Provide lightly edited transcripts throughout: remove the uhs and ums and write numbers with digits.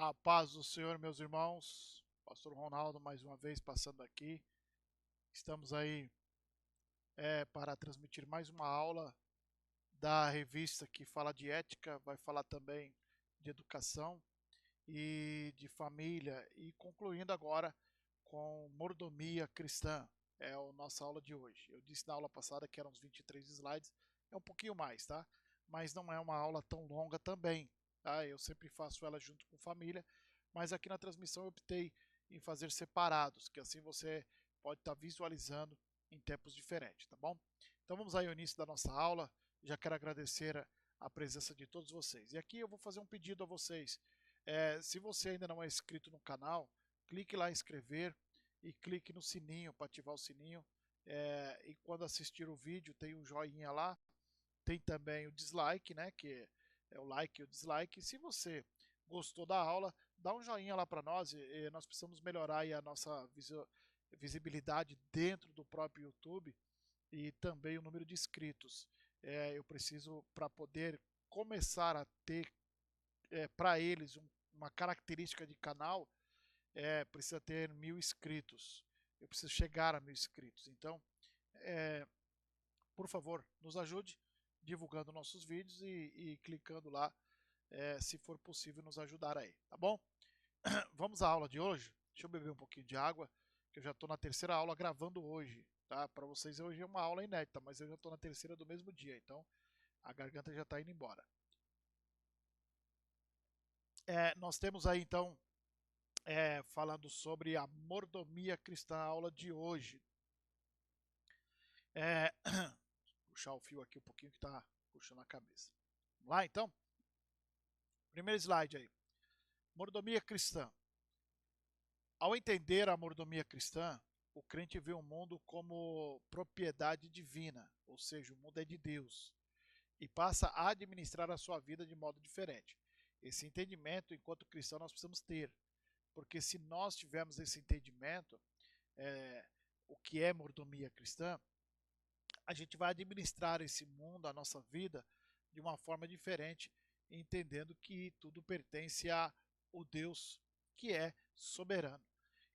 A paz do Senhor, meus irmãos. Pastor Ronaldo, mais uma vez passando aqui. Estamos aí para transmitir mais uma aula da revista que fala de ética, vai falar também de educação e de família e concluindo agora com mordomia cristã. É a nossa aula de hoje. Eu disse na aula passada que eram uns 23 slides, é um pouquinho mais, tá? Mas não é uma aula tão longa também, tá? Eu sempre faço ela junto com família, mas aqui na transmissão eu optei em fazer separados, que assim você pode estar visualizando em tempos diferentes, tá bom? Então vamos aí ao início da nossa aula. Já quero agradecer a presença de todos vocês. E aqui eu vou fazer um pedido a vocês. Se você ainda não é inscrito no canal, clique lá em inscrever e clique no sininho para ativar o sininho. E quando assistir o vídeo, tem um joinha lá, tem também o dislike, né? Que é o like e o dislike. Se você gostou da aula, dá um joinha lá para nós. Nós precisamos melhorar aí a nossa visibilidade dentro do próprio YouTube e também o número de inscritos. Eu preciso para poder começar a ter para eles uma característica de canal, precisa ter 1.000 inscritos. Eu preciso chegar a 1.000 inscritos. Então, por favor, nos ajude divulgando nossos vídeos e clicando lá, se for possível, nos ajudar aí, tá bom? Vamos à aula de hoje. Deixa eu beber um pouquinho de água, que eu já estou na terceira aula gravando hoje, tá? Para vocês hoje é uma aula inédita, mas eu já estou na terceira do mesmo dia, então a garganta já está indo embora. Nós temos aí então falando sobre a mordomia cristã, a aula de hoje. Puxar o fio aqui um pouquinho que está puxando a cabeça. Vamos lá então? Primeiro slide aí. Mordomia cristã. Ao entender a mordomia cristã, o crente vê o mundo como propriedade divina, ou seja, o mundo é de Deus, e passa a administrar a sua vida de modo diferente. Esse entendimento, enquanto cristão, nós precisamos ter, porque se nós tivermos esse entendimento, o que é mordomia cristã, a gente vai administrar esse mundo, a nossa vida, de uma forma diferente, entendendo que tudo pertence ao Deus que é soberano.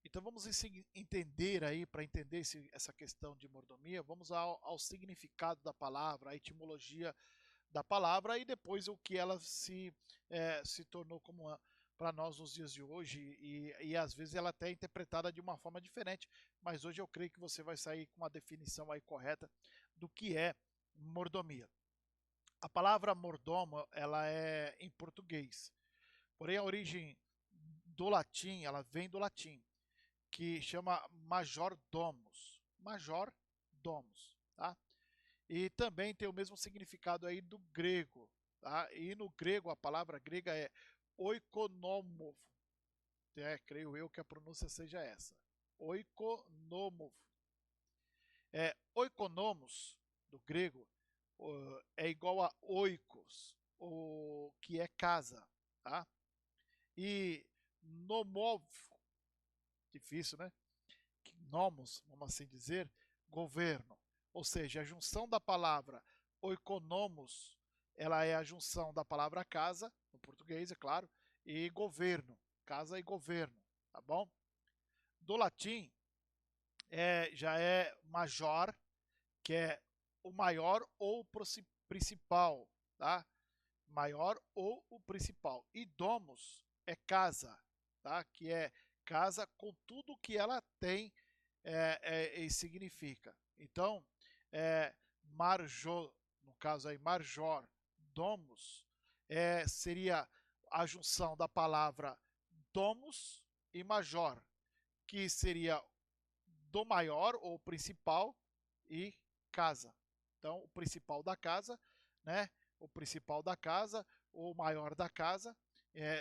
Então vamos entender aí, para entender essa questão de mordomia, vamos ao significado da palavra, a etimologia da palavra e depois o que ela se tornou como para nós nos dias de hoje e às vezes ela até é interpretada de uma forma diferente, mas hoje eu creio que você vai sair com uma definição aí correta do que é mordomia. A palavra mordomo, ela é em português, porém a origem do latim, ela vem do latim, que chama major domus, tá? E também tem o mesmo significado aí do grego, tá? E no grego, a palavra grega é oikonomov. Creio eu que a pronúncia seja essa. Oikonomov. Oikonomos, do grego, é igual a oikos, que é casa, tá? E nomov, difícil, né? Nomos, vamos assim dizer, governo. Ou seja, a junção da palavra oikonomos, ela é a junção da palavra casa, no português, é claro, e governo, casa e governo, tá bom? Do latim, já é major, que é o maior ou o principal, tá? Maior ou o principal. E domus é casa, tá? Que é casa com tudo que ela tem e significa. Então, marjor, no caso aí, marjor, domus, seria a junção da palavra domus e major, que seria do maior ou principal e casa. Então, o principal da casa, né? O principal da casa, o maior da casa,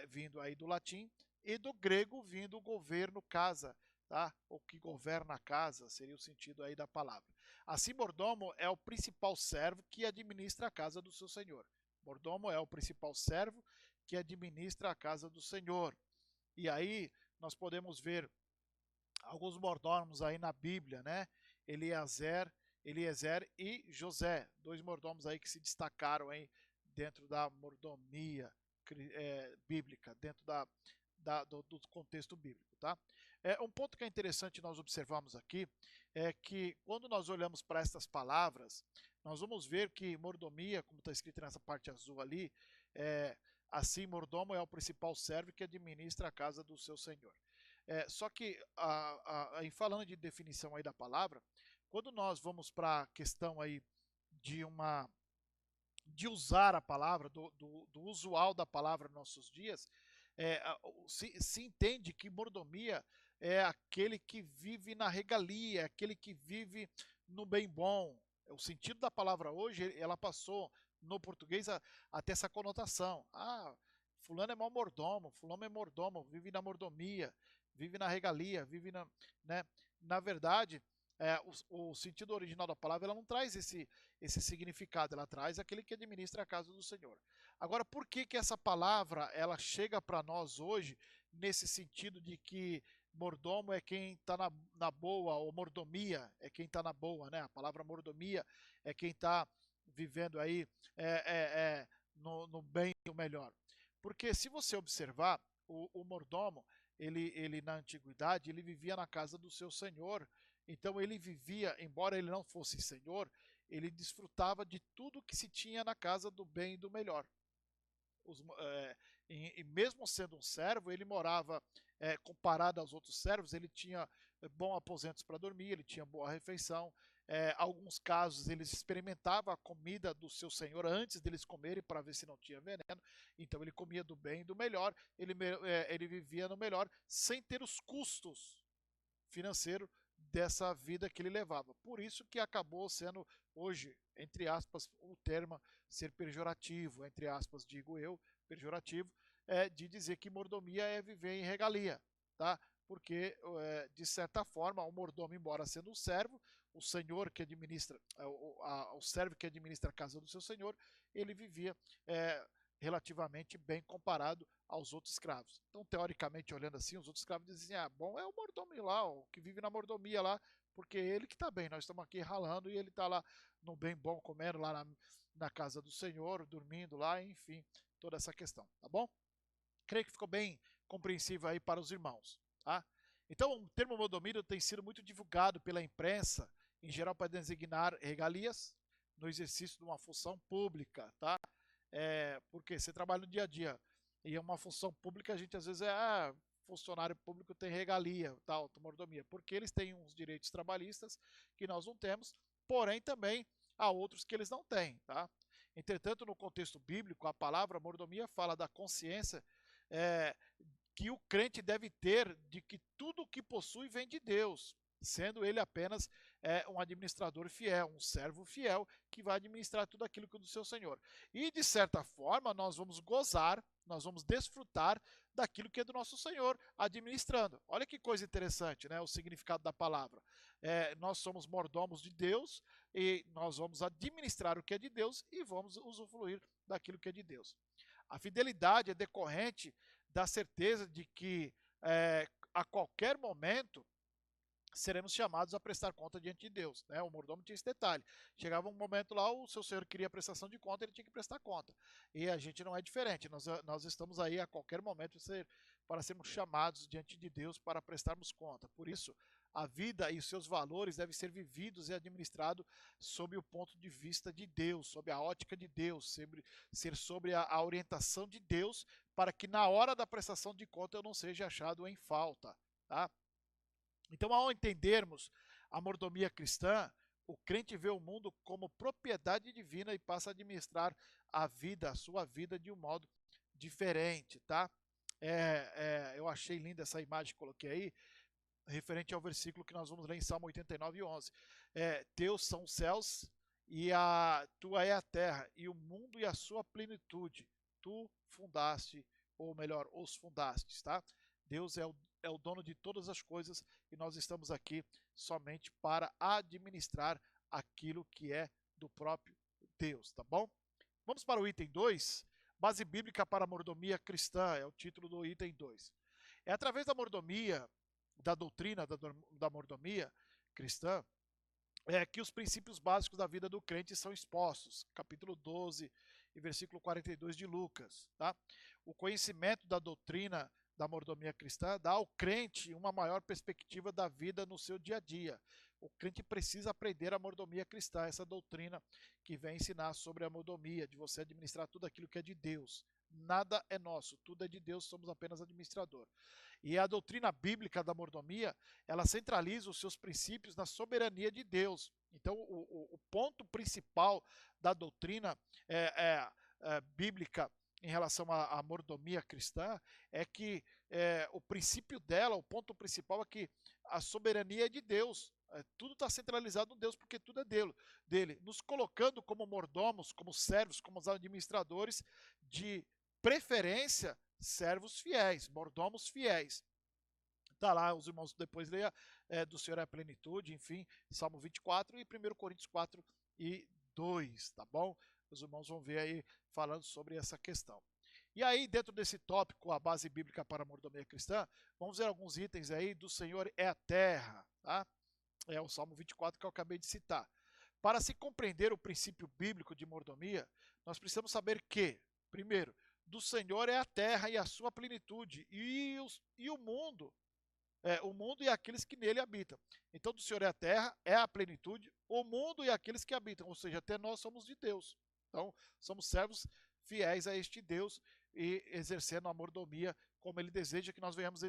vindo aí do latim, e do grego vindo o governo casa, tá? O que governa a casa, seria o sentido aí da palavra. Assim, mordomo é o principal servo que administra a casa do seu senhor. Mordomo é o principal servo que administra a casa do senhor. E aí nós podemos ver alguns mordomos aí na Bíblia, né? Eliezer e José, dois mordomos aí que se destacaram aí dentro da mordomia bíblica, dentro do contexto bíblico, tá? Um ponto que é interessante nós observarmos aqui é que quando nós olhamos para estas palavras, nós vamos ver que mordomia, como está escrito nessa parte azul ali, assim, mordomo é o principal servo que administra a casa do seu senhor. Só que, em falando de definição aí da palavra, quando nós vamos para a questão aí de usar a palavra, do usual da palavra nos nossos dias, se entende que mordomia é aquele que vive na regalia, aquele que vive no bem bom. O sentido da palavra hoje, ela passou no português a ter essa conotação. Fulano é mau mordomo, fulano é mordomo, vive na mordomia, vive na regalia, vive na... Né? Na verdade, o sentido original da palavra ela não traz esse significado, ela traz aquele que administra a casa do Senhor. Agora, por que essa palavra ela chega para nós hoje nesse sentido de que mordomo é quem está na boa, ou mordomia é quem está na boa, né? A palavra mordomia é quem está vivendo aí no bem e o melhor. Porque se você observar, o mordomo, ele na antiguidade, ele vivia na casa do seu senhor. Então ele vivia, embora ele não fosse senhor, ele desfrutava de tudo que se tinha na casa do bem e do melhor. E mesmo sendo um servo, ele morava, comparado aos outros servos, ele tinha bons aposentos para dormir, ele tinha boa refeição. Alguns casos, eles experimentavam a comida do seu senhor antes deles comerem para ver se não tinha veneno. Então ele comia do bem e do melhor, ele vivia no melhor, sem ter os custos financeiros dessa vida que ele levava. Por isso que acabou sendo hoje, entre aspas, o termo ser pejorativo, entre aspas, digo eu, pejorativo, de dizer que mordomia é viver em regalia, tá? Porque, de certa forma, o mordomo, embora sendo um servo, o senhor que administra, o servo que administra a casa do seu senhor, ele vivia relativamente bem comparado aos outros escravos. Então, teoricamente, olhando assim, os outros escravos dizem, bom, é o mordomo lá, o que vive na mordomia lá, porque é ele que está bem, nós estamos aqui ralando e ele está lá no bem bom, comendo lá na casa do Senhor, dormindo lá, enfim, toda essa questão, tá bom? Creio que ficou bem compreensível aí para os irmãos, tá? Então, o termo mordomia tem sido muito divulgado pela imprensa, em geral para designar regalias no exercício de uma função pública, tá? Porque você trabalha no dia a dia e é uma função pública, a gente às vezes funcionário público tem regalia, tal, mordomia, porque eles têm uns direitos trabalhistas que nós não temos, porém também há outros que eles não têm, tá? Entretanto, no contexto bíblico, a palavra mordomia fala da consciência que o crente deve ter de que tudo o que possui vem de Deus, sendo ele apenas um administrador fiel, um servo fiel, que vai administrar tudo aquilo que é do seu Senhor. E, de certa forma, nós vamos gozar, nós vamos desfrutar daquilo que é do nosso Senhor, administrando. Olha que coisa interessante, né? O significado da palavra. Nós somos mordomos de Deus e nós vamos administrar o que é de Deus e vamos usufruir daquilo que é de Deus. A fidelidade é decorrente da certeza de que a qualquer momento seremos chamados a prestar conta diante de Deus, né? O mordomo tinha esse detalhe. Chegava um momento lá, o seu senhor queria prestação de conta, ele tinha que prestar conta. E a gente não é diferente, nós estamos aí a qualquer momento para sermos chamados diante de Deus para prestarmos conta. Por isso, a vida e os seus valores devem ser vividos e administrados sob o ponto de vista de Deus, sob a ótica de Deus, ser sobre a orientação de Deus, para que na hora da prestação de conta eu não seja achado em falta, tá? Então, ao entendermos a mordomia cristã, o crente vê o mundo como propriedade divina e passa a administrar a sua vida de um modo diferente, tá? Eu achei linda essa imagem que coloquei aí, referente ao versículo que nós vamos ler em Salmo 89:11. Teus são os céus e tua é a terra, e o mundo e a sua plenitude. Tu fundaste, ou melhor, os fundastes, tá? Deus é o dono de todas as coisas e nós estamos aqui somente para administrar aquilo que é do próprio Deus, tá bom? Vamos para o item 2, base bíblica para a mordomia cristã, é o título do item 2. É através da mordomia, da doutrina da mordomia cristã, que os princípios básicos da vida do crente são expostos, capítulo 12 e versículo 42 de Lucas, tá? O conhecimento da doutrina da mordomia cristã dá ao crente uma maior perspectiva da vida no seu dia a dia. O crente precisa aprender a mordomia cristã, essa doutrina que vem ensinar sobre a mordomia, de você administrar tudo aquilo que é de Deus. Nada é nosso, tudo é de Deus, somos apenas administrador. E a doutrina bíblica da mordomia, ela centraliza os seus princípios na soberania de Deus. Então, o ponto principal da doutrina bíblica em relação à mordomia cristã é que o princípio dela, o ponto principal é que a soberania é de Deus. Tudo está centralizado em Deus, porque tudo é dele, nos colocando como mordomos, como servos, como administradores, de preferência, servos fiéis, mordomos fiéis. Está lá, os irmãos depois leia do Senhor é a plenitude, enfim, Salmo 24 e 1 Coríntios 4 e 2, tá bom? Os irmãos vão ver aí falando sobre essa questão. E aí, dentro desse tópico, a base bíblica para a mordomia cristã, vamos ver alguns itens aí do Senhor é a terra, tá? É o Salmo 24 que eu acabei de citar. Para se compreender o princípio bíblico de mordomia, nós precisamos saber que, primeiro, do Senhor é a terra e a sua plenitude, e o mundo e aqueles que nele habitam. Então, do Senhor é a terra, é a plenitude, o mundo e aqueles que habitam, ou seja, até nós somos de Deus. Então, somos servos fiéis a este Deus e exercendo a mordomia como ele deseja que nós venhamos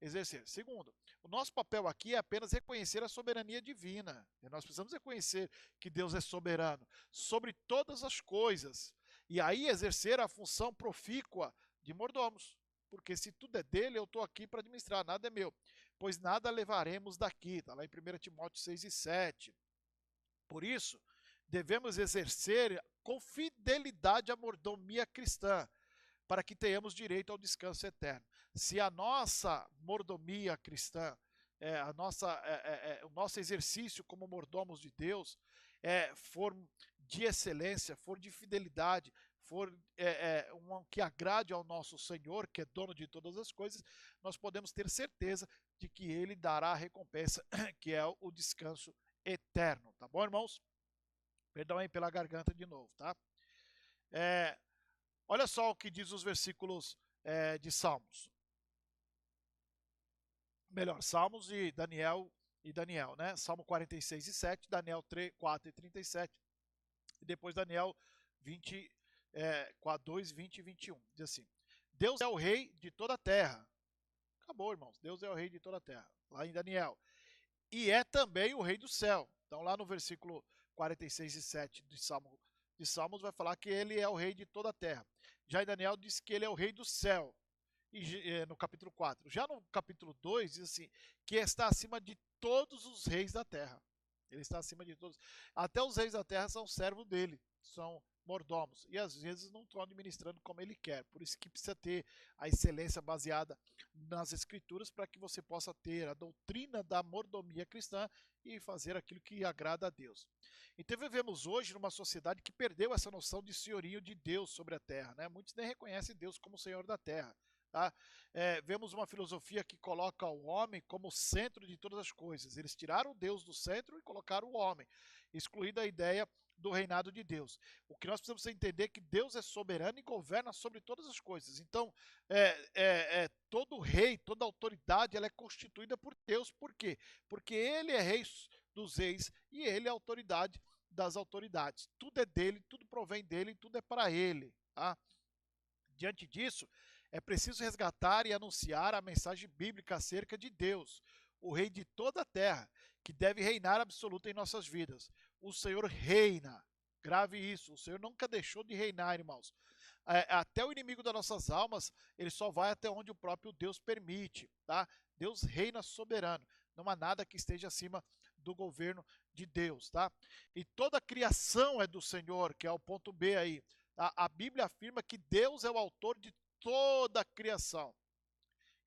exercer. Segundo, o nosso papel aqui é apenas reconhecer a soberania divina. E nós precisamos reconhecer que Deus é soberano sobre todas as coisas. E aí exercer a função profícua de mordomos. Porque se tudo é dele, eu estou aqui para administrar, nada é meu. Pois nada levaremos daqui. Está lá em 1 Timóteo 6 e 7. Por isso, devemos exercer com fidelidade a mordomia cristã, para que tenhamos direito ao descanso eterno. Se a nossa mordomia cristã, o nosso exercício como mordomos de Deus, for de excelência, for de fidelidade, for um que agrade ao nosso Senhor, que é dono de todas as coisas, nós podemos ter certeza de que Ele dará a recompensa, que é o descanso eterno. Tá bom, irmãos? Perdão aí pela garganta de novo, tá? Olha só o que diz os versículos de Salmos. Melhor, Salmos e Daniel, né? Salmo 46 e 7, Daniel 3, 4 e 37, e depois Daniel 20, 2, 20 e 21. Diz assim: Deus é o rei de toda a terra. Acabou, irmãos. Deus é o rei de toda a terra. Lá em Daniel. E é também o rei do céu. Então, lá no versículo 46 e 7 de Salmos vai falar que ele é o rei de toda a terra. Já em Daniel diz que ele é o rei do céu, no capítulo 4. Já no capítulo 2 diz assim, que está acima de todos os reis da terra. Ele está acima de todos. Até os reis da terra são servos dele, são mordomos. E às vezes não estão administrando como ele quer. Por isso que precisa ter a excelência baseada nas escrituras para que você possa ter a doutrina da mordomia cristã e fazer aquilo que agrada a Deus. Então vivemos hoje numa sociedade que perdeu essa noção de senhorio de Deus sobre a terra, né? Muitos nem reconhecem Deus como Senhor da terra. Tá? Vemos uma filosofia que coloca o homem como centro de todas as coisas. Eles tiraram Deus do centro e colocaram o homem, excluindo a ideia do reinado de Deus. O que nós precisamos entender é que Deus é soberano e governa sobre todas as coisas. Então, todo rei, toda autoridade, ela é constituída por Deus. Por quê? Porque ele é rei dos reis e ele é a autoridade das autoridades. Tudo é dele, tudo provém dele, tudo é para ele. Tá? Diante disso, é preciso resgatar e anunciar a mensagem bíblica acerca de Deus, o rei de toda a terra, que deve reinar absoluto em nossas vidas. O Senhor reina. Grave isso. O Senhor nunca deixou de reinar, irmãos. Até o inimigo das nossas almas, ele só vai até onde o próprio Deus permite. Tá? Deus reina soberano. Não há nada que esteja acima do governo de Deus. Tá? E toda a criação é do Senhor, que é o ponto B aí. A Bíblia afirma que Deus é o autor de toda a criação.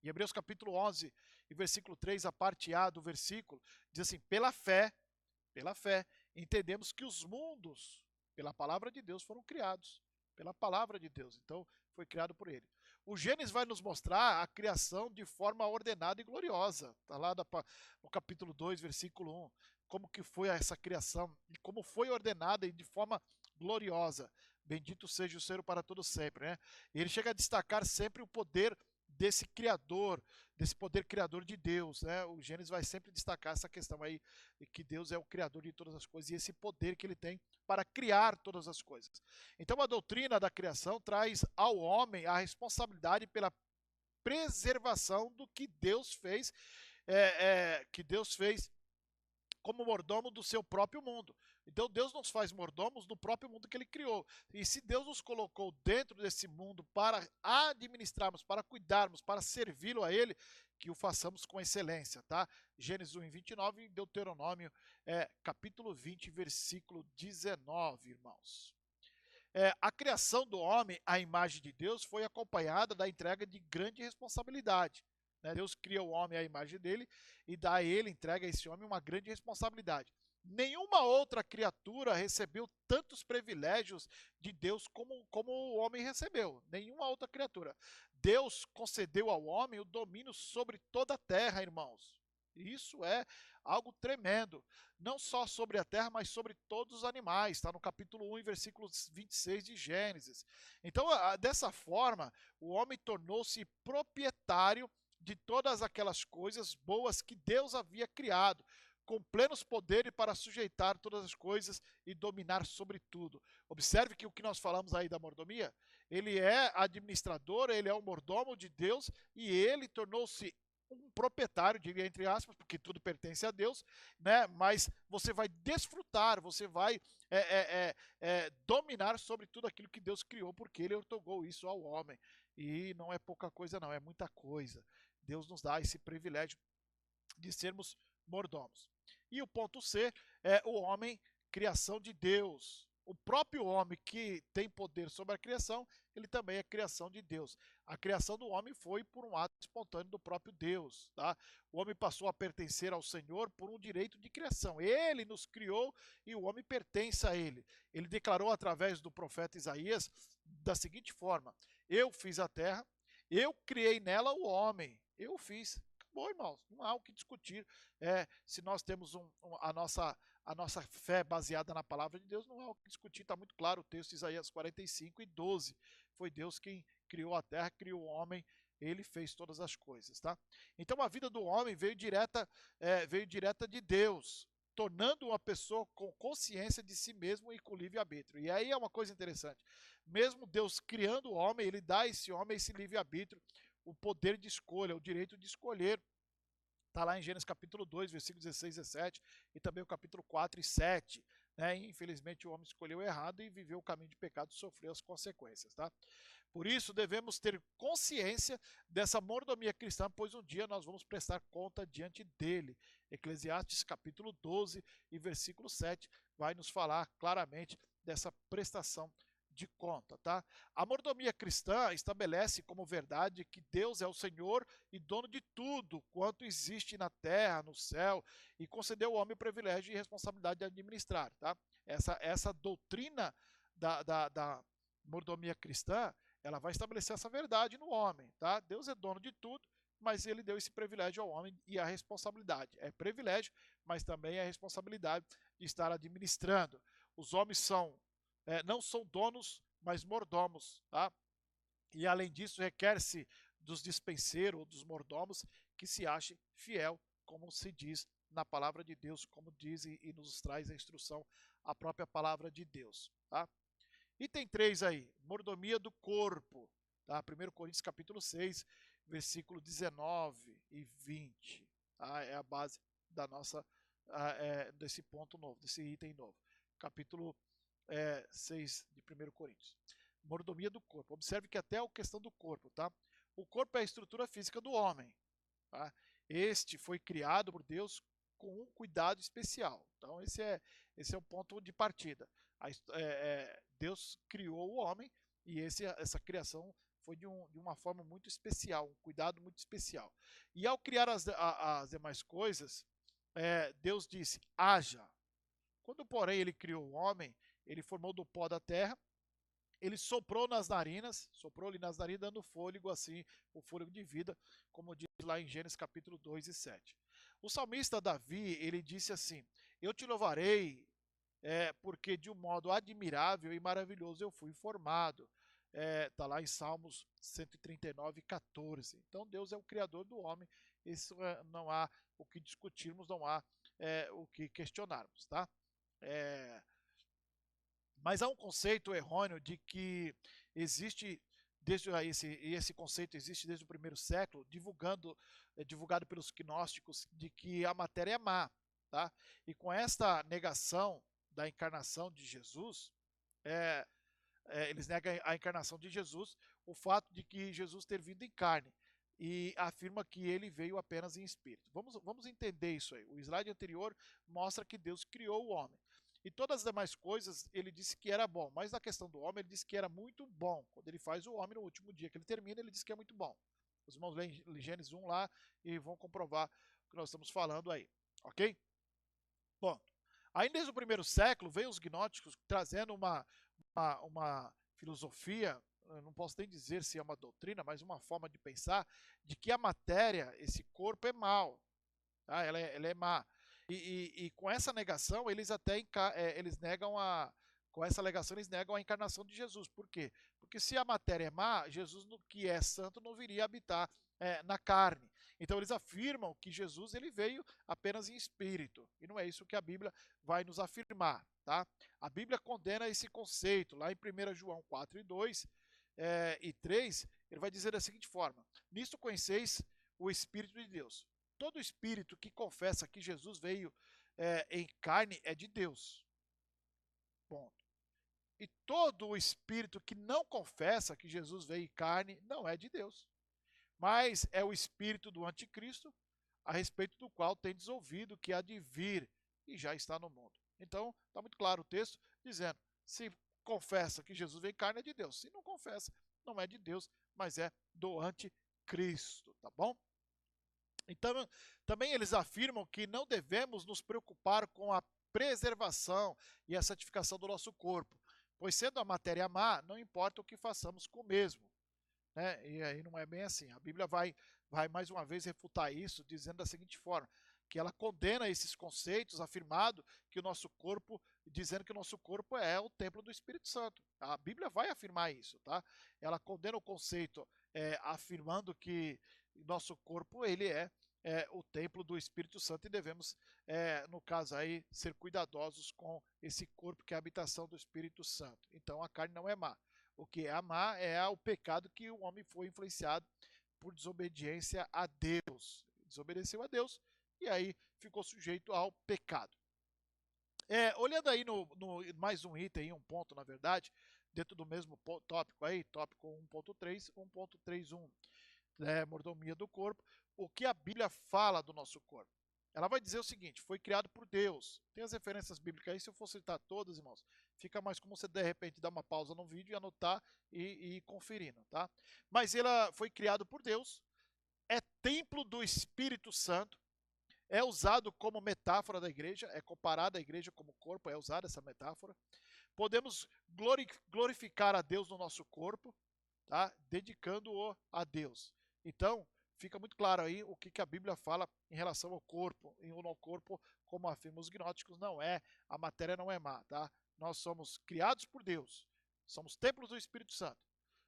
Em Hebreus capítulo 11, e versículo 3, a parte A do versículo, diz assim: pela fé, entendemos que os mundos, pela palavra de Deus, foram criados. Pela palavra de Deus, então foi criado por ele. O Gênesis vai nos mostrar a criação de forma ordenada e gloriosa. Está lá no capítulo 2, versículo 1, como que foi essa criação, e como foi ordenada e de forma gloriosa. Bendito seja o Senhor para todo sempre. Né? E ele chega a destacar sempre o poder desse Criador, desse poder criador de Deus, né? O Gênesis vai sempre destacar essa questão aí, que Deus é o criador de todas as coisas e esse poder que ele tem para criar todas as coisas. Então a doutrina da criação traz ao homem a responsabilidade pela preservação do que Deus fez como mordomo do seu próprio mundo. Então Deus nos faz mordomos do próprio mundo que ele criou. E se Deus nos colocou dentro desse mundo para administrarmos, para cuidarmos, para servi-lo a ele, que o façamos com excelência, tá? Gênesis 1:29 e Deuteronômio capítulo 20, versículo 19, irmãos. A criação do homem à imagem de Deus foi acompanhada da entrega de grande responsabilidade. Né? Deus cria o homem à imagem dele e dá a ele, entrega a esse homem uma grande responsabilidade. Nenhuma outra criatura recebeu tantos privilégios de Deus como o homem recebeu. Nenhuma outra criatura. Deus concedeu ao homem o domínio sobre toda a terra, irmãos. Isso é algo tremendo. Não só sobre a terra, mas sobre todos os animais. Está no capítulo 1, versículo 26 de Gênesis. Então, dessa forma, o homem tornou-se proprietário de todas aquelas coisas boas que Deus havia criado, com plenos poderes para sujeitar todas as coisas e dominar sobre tudo. Observe que o que nós falamos aí da mordomia, ele é administrador, ele é o mordomo de Deus e ele tornou-se um proprietário, diria entre aspas, porque tudo pertence a Deus, né? Mas você vai desfrutar, você vai dominar sobre tudo aquilo que Deus criou, porque ele otorgou isso ao homem. E não é pouca coisa não, é muita coisa. Deus nos dá esse privilégio de sermos mordomos. E o ponto C é o homem, criação de Deus. O próprio homem que tem poder sobre a criação, ele também é criação de Deus. A criação do homem foi por um ato espontâneo do próprio Deus. Tá? O homem passou a pertencer ao Senhor por um direito de criação. Ele nos criou e o homem pertence a ele. Ele declarou através do profeta Isaías da seguinte forma: eu fiz a terra, eu criei nela o homem, eu fiz. Acabou, irmãos, não há o que discutir. Se nós temos a nossa fé baseada na palavra de Deus, não há o que discutir, está muito claro o texto de Isaías 45:12. Foi Deus quem criou a terra, criou o homem, ele fez todas as coisas, tá? Então a vida do homem veio direta de Deus, tornando uma pessoa com consciência de si mesmo e com livre-arbítrio. E aí é uma coisa interessante. Mesmo Deus criando o homem, ele dá a esse homem esse livre-arbítrio, o poder de escolha, o direito de escolher. Está lá em Gênesis capítulo 2, versículos 16 e 17, e também o capítulo 4 e 7. Né? E, infelizmente o homem escolheu errado e viveu o caminho de pecado e sofreu as consequências. Tá? Por isso devemos ter consciência dessa mordomia cristã, pois um dia nós vamos prestar conta diante dele. Eclesiastes capítulo 12 e versículo 7 vai nos falar claramente dessa prestação de conta, tá? A mordomia cristã estabelece como verdade que Deus é o Senhor e dono de tudo quanto existe na terra, no céu, e concedeu ao homem o privilégio e responsabilidade de administrar, tá? Essa doutrina da mordomia cristã, ela vai estabelecer essa verdade no homem, tá? Deus é dono de tudo, mas ele deu esse privilégio ao homem e a responsabilidade. É privilégio, mas também é a responsabilidade de estar administrando. Os homens não são donos, mas mordomos. Tá? E além disso, requer-se dos dispenseiros ou dos mordomos que se ache fiel, como se diz na palavra de Deus, como diz e nos traz a instrução a própria palavra de Deus. Tá? Item 3 aí, mordomia do corpo. Tá? 1 Coríntios capítulo 6, versículo 19 e 20. Tá? É a base da nossa, desse ponto novo, desse item novo. Capítulo 6 de 1 Coríntios. Mordomia do corpo. Observe que até a questão do corpo, tá? O corpo é a estrutura física do homem. Tá? Este foi criado por Deus com um cuidado especial. Então esse é o ponto de partida. Deus criou o homem e essa criação foi de uma forma muito especial, um cuidado muito especial. E ao criar as demais coisas, Deus disse, haja. Quando, porém, ele criou o homem, ele formou do pó da terra, ele soprou nas narinas, soprou-lhe nas narinas, dando fôlego assim, o fôlego de vida, como diz lá em Gênesis capítulo 2 e 7. O salmista Davi, ele disse assim, eu te louvarei, porque de um modo admirável e maravilhoso eu fui formado. Está lá em Salmos 139, 14. Então Deus é o Criador do homem, isso não há o que discutirmos, não há o que questionarmos, tá? Mas há um conceito errôneo de que existe esse conceito existe desde o primeiro século, divulgado pelos gnósticos, de que a matéria é má, tá? E com esta negação da encarnação de Jesus, eles negam a encarnação de Jesus, o fato de que Jesus ter vindo em carne, e afirma que ele veio apenas em espírito. Vamos entender isso aí. O slide anterior mostra que Deus criou o homem. E todas as demais coisas ele disse que era bom, mas na questão do homem ele disse que era muito bom. Quando ele faz o homem no último dia que ele termina, ele diz que é muito bom. Os irmãos leem Gênesis 1 lá e vão comprovar o que nós estamos falando aí, ok? Bom, aí desde o primeiro século veio os gnósticos trazendo uma filosofia, eu não posso nem dizer se é uma doutrina, mas uma forma de pensar, de que a matéria, esse corpo é mau, tá? Ela é má. E com essa negação, eles até eles negam com essa alegação, eles negam a encarnação de Jesus. Por quê? Porque se a matéria é má, Jesus, que é santo, não viria habitar na carne. Então eles afirmam que Jesus ele veio apenas em espírito. E não é isso que a Bíblia vai nos afirmar. Tá? A Bíblia condena esse conceito. Lá em 1 João 4 e 2 e 3, ele vai dizer da seguinte forma: nisto conheceis o Espírito de Deus. Todo espírito que confessa que Jesus veio em carne é de Deus. Ponto. E todo o espírito que não confessa que Jesus veio em carne não é de Deus. Mas é o espírito do anticristo, a respeito do qual tendes ouvido que há de vir e já está no mundo. Então, está muito claro o texto dizendo: se confessa que Jesus veio em carne é de Deus. Se não confessa, não é de Deus, mas é do anticristo, tá bom? Então, também eles afirmam que não devemos nos preocupar com a preservação e a santificação do nosso corpo, pois sendo a matéria má, não importa o que façamos com o mesmo. Né? E aí não é bem assim. A Bíblia vai mais uma vez refutar isso, dizendo da seguinte forma, que ela condena esses conceitos, afirmado que o nosso corpo, dizendo que o nosso corpo é o templo do Espírito Santo. A Bíblia vai afirmar isso, tá? Ela condena o conceito afirmando que nosso corpo ele é o templo do Espírito Santo e devemos, no caso aí, ser cuidadosos com esse corpo que é a habitação do Espírito Santo. Então a carne não é má. O que é amar é o pecado que o homem foi influenciado por desobediência a Deus. Desobedeceu a Deus e aí ficou sujeito ao pecado. Olhando aí no mais um item, um ponto na verdade, dentro do mesmo tópico aí, tópico 1.3, 1.31, mordomia do corpo, o que a Bíblia fala do nosso corpo. Ela vai dizer o seguinte: foi criado por Deus. Tem as referências bíblicas aí, se eu for citar todas, irmãos, fica mais como você de repente dar uma pausa no vídeo e anotar e ir conferindo, tá? Mas ela foi criado por Deus, é templo do Espírito Santo, é usado como metáfora da igreja, é comparada à igreja como corpo, é usada essa metáfora. Podemos glorificar a Deus no nosso corpo, tá? Dedicando-o a Deus. Então, fica muito claro aí o que a Bíblia fala em relação ao corpo. E o corpo, como afirmam os gnósticos, a matéria não é má, tá? Nós somos criados por Deus, somos templos do Espírito Santo,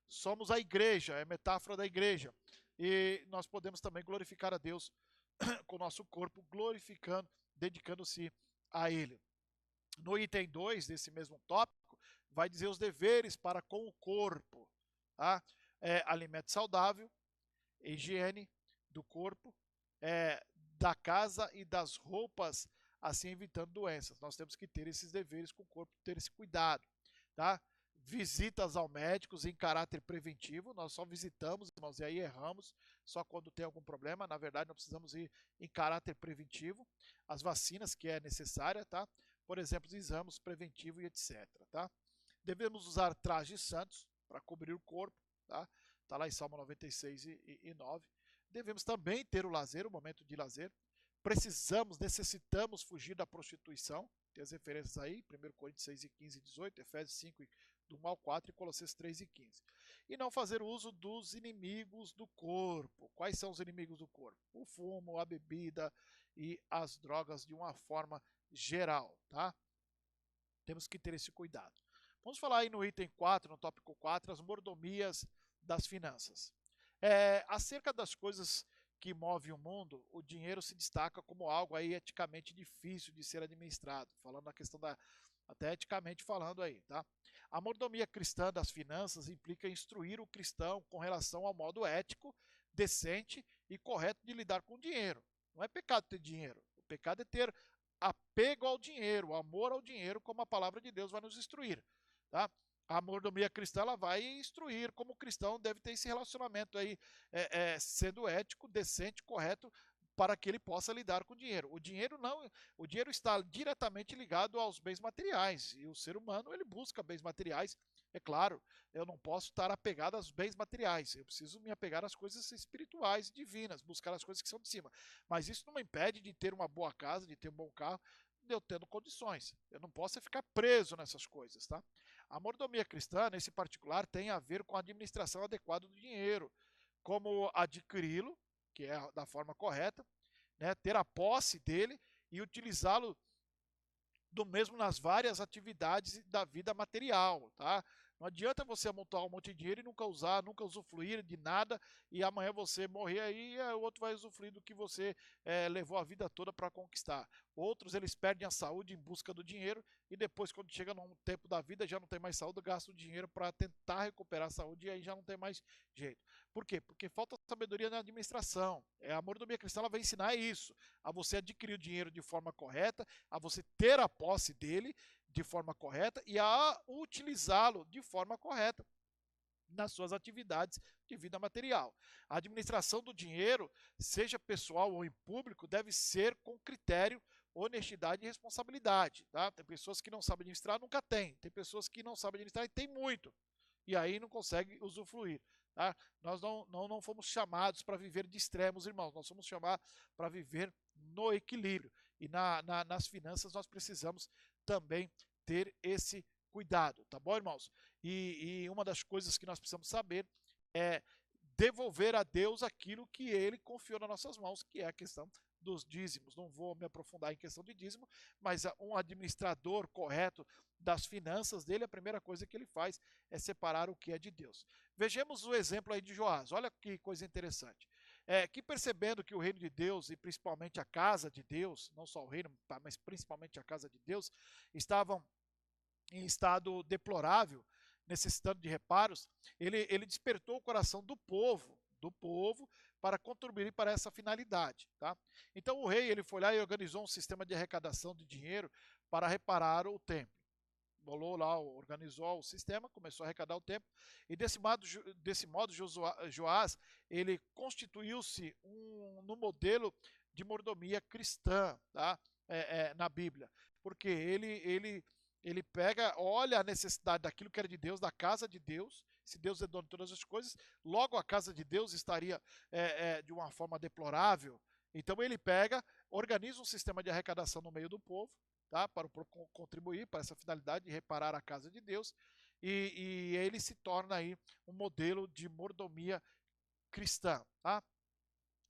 somos a igreja, é metáfora da igreja. E nós podemos também glorificar a Deus com o nosso corpo, glorificando, dedicando-se a Ele. No item 2 desse mesmo tópico, vai dizer os deveres para com o corpo. Tá? Alimento saudável, higiene do corpo, da casa e das roupas, assim evitando doenças. Nós temos que ter esses deveres com o corpo, ter esse cuidado. Tá? Visitas ao médico em caráter preventivo, nós só visitamos, irmãos, e aí erramos, só quando tem algum problema. Na verdade, nós precisamos ir em caráter preventivo. As vacinas que é necessária, tá? Por exemplo, os exames preventivos e etc. Tá? Devemos usar trajes santos para cobrir o corpo, tá? Está lá em Salmo 96 e 9. Devemos também ter o lazer, o momento de lazer. Necessitamos fugir da prostituição. Tem as referências aí, 1 Coríntios 6 e 15 e 18, Efésios 5, do 1 ao 4 e Colossenses 3 e 15. E não fazer uso dos inimigos do corpo. Quais são os inimigos do corpo? O fumo, a bebida e as drogas de uma forma geral, tá? Temos que ter esse cuidado. Vamos falar aí no item 4, no tópico 4, as mordomias das finanças. Acerca das coisas que movem o mundo, o dinheiro se destaca como algo aí eticamente difícil de ser administrado, falando na questão da, até eticamente falando aí, tá? A mordomia cristã das finanças implica instruir o cristão com relação ao modo ético, decente e correto de lidar com o dinheiro. Não é pecado ter dinheiro, o pecado é ter apego ao dinheiro, amor ao dinheiro, como a palavra de Deus vai nos instruir, tá? A mordomia cristã ela vai instruir como o cristão deve ter esse relacionamento aí, sendo ético, decente, correto, para que ele possa lidar com o dinheiro. O dinheiro não, o dinheiro está diretamente ligado aos bens materiais e o ser humano ele busca bens materiais. É claro, eu não posso estar apegado aos bens materiais. Eu preciso me apegar às coisas espirituais, divinas, buscar as coisas que são de cima. Mas isso não me impede de ter uma boa casa, de ter um bom carro, de eu tendo condições. Eu não posso ficar preso nessas coisas, tá? A mordomia cristã, nesse particular, tem a ver com a administração adequada do dinheiro, como adquiri-lo, que é da forma correta, né, ter a posse dele e utilizá-lo do mesmo nas várias atividades da vida material, tá? Não adianta você amontoar um monte de dinheiro e nunca usar, nunca usufruir de nada e amanhã você morrer aí e o outro vai usufruir do que você levou a vida toda para conquistar. Outros, eles perdem a saúde em busca do dinheiro e depois, quando chega num tempo da vida, já não tem mais saúde, gastam o dinheiro para tentar recuperar a saúde e aí já não tem mais jeito. Por quê? Porque falta sabedoria na administração. A mordomia cristã ela vai ensinar isso, a você adquirir o dinheiro de forma correta, a você ter a posse dele de forma correta e a utilizá-lo de forma correta nas suas atividades de vida material. A administração do dinheiro, seja pessoal ou em público, deve ser com critério, honestidade e responsabilidade. Tá? Tem pessoas que não sabem administrar, nunca tem. Tem pessoas que não sabem administrar e tem muito. E aí não consegue usufruir. Tá? Nós não fomos chamados para viver de extremos, irmãos. Nós somos chamados para viver no equilíbrio. E nas finanças nós precisamos também ter esse cuidado, tá bom, irmãos? E uma das coisas que nós precisamos saber é devolver a Deus aquilo que Ele confiou nas nossas mãos, que é a questão dos dízimos. Não vou me aprofundar em questão de dízimo, mas um administrador correto das finanças dele, a primeira coisa que ele faz é separar o que é de Deus. Vejamos o exemplo aí de Joás. Olha que coisa interessante. Que percebendo que o reino de Deus e principalmente a casa de Deus, não só o reino, mas principalmente a casa de Deus, estavam em estado deplorável, necessitando de reparos, ele despertou o coração do povo para contribuir para essa finalidade. Tá? Então o rei ele foi lá e organizou um sistema de arrecadação de dinheiro para reparar o templo. Bolou lá, organizou o sistema, começou a arrecadar o templo, e desse modo Joás ele constituiu-se no modelo de mordomia cristã, tá? Na Bíblia, porque ele pega, olha a necessidade daquilo que era de Deus, da casa de Deus. Se Deus é dono de todas as coisas, logo a casa de Deus estaria de uma forma deplorável. Então ele pega, organiza um sistema de arrecadação no meio do povo, tá? Para contribuir para essa finalidade de reparar a casa de Deus, e ele se torna aí um modelo de mordomia cristã. Tá?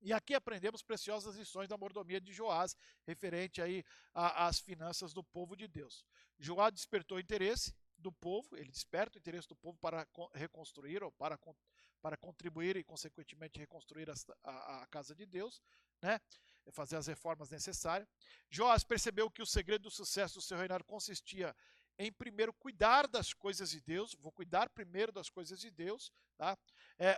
E aqui aprendemos preciosas lições da mordomia de Joás, referente aí às finanças do povo de Deus. Joás despertou o interesse do povo, ele desperta o interesse do povo para reconstruir ou para contribuir e, consequentemente, reconstruir a casa de Deus, né? Fazer as reformas necessárias. Joás percebeu que o segredo do sucesso do seu reinado consistia em primeiro cuidar das coisas de Deus, vou cuidar primeiro das coisas de Deus, tá?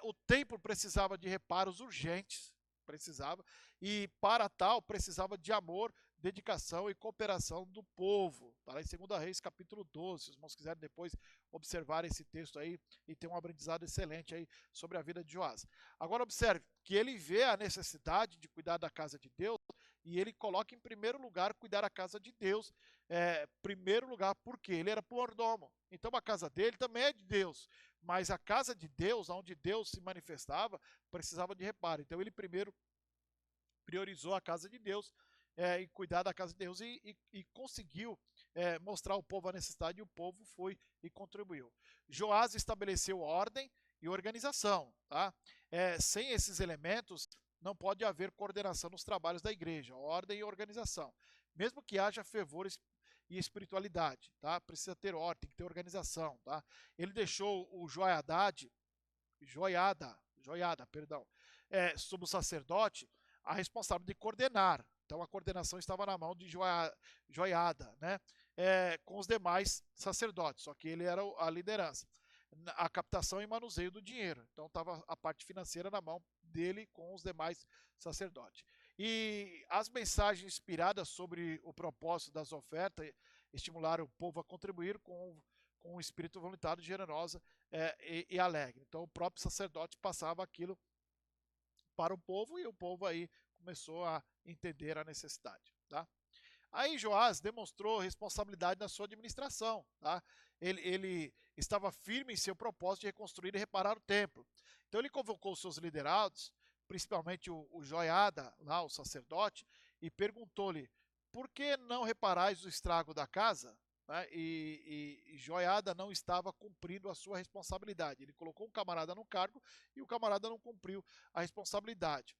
O templo precisava de reparos urgentes, precisava, e para tal precisava de amor, dedicação e cooperação do povo. Está lá em 2 Reis, capítulo 12, se os irmãos quiserem depois observar esse texto aí e ter um aprendizado excelente aí sobre a vida de Joás. Agora observe que ele vê a necessidade de cuidar da casa de Deus e ele coloca em primeiro lugar cuidar da casa de Deus, primeiro lugar porque ele era mordomo. Então a casa dele também é de Deus, mas a casa de Deus, onde Deus se manifestava, precisava de reparo. Então ele primeiro priorizou a casa de Deus e cuidar da casa de Deus e conseguiu mostrar ao povo a necessidade, e o povo foi e contribuiu. Joás estabeleceu ordem e organização. Tá? Sem esses elementos, não pode haver coordenação nos trabalhos da igreja, ordem e organização. Mesmo que haja fervor e espiritualidade, tá? Precisa ter ordem, tem que ter organização, tá? Ele deixou o Joiada, perdão, sob o sacerdote, a responsável de coordenar. Então a coordenação estava na mão de Joiada, né? Com os demais sacerdotes, só que ele era a liderança. A captação e manuseio do dinheiro. Então estava a parte financeira na mão dele com os demais sacerdotes. E as mensagens inspiradas sobre o propósito das ofertas estimularam o povo a contribuir com um espírito voluntário, generosa e alegre. Então o próprio sacerdote passava aquilo para o povo e o povo aí começou a entender a necessidade. Tá? Aí Joás demonstrou responsabilidade na sua administração. Tá? Ele estava firme em seu propósito de reconstruir e reparar o templo. Então ele convocou os seus liderados, principalmente o Joiada, lá, o sacerdote, e perguntou-lhe: por que não reparais o estrago da casa? Né? E Joiada não estava cumprindo a sua responsabilidade. Ele colocou um camarada no cargo e o camarada não cumpriu a responsabilidade.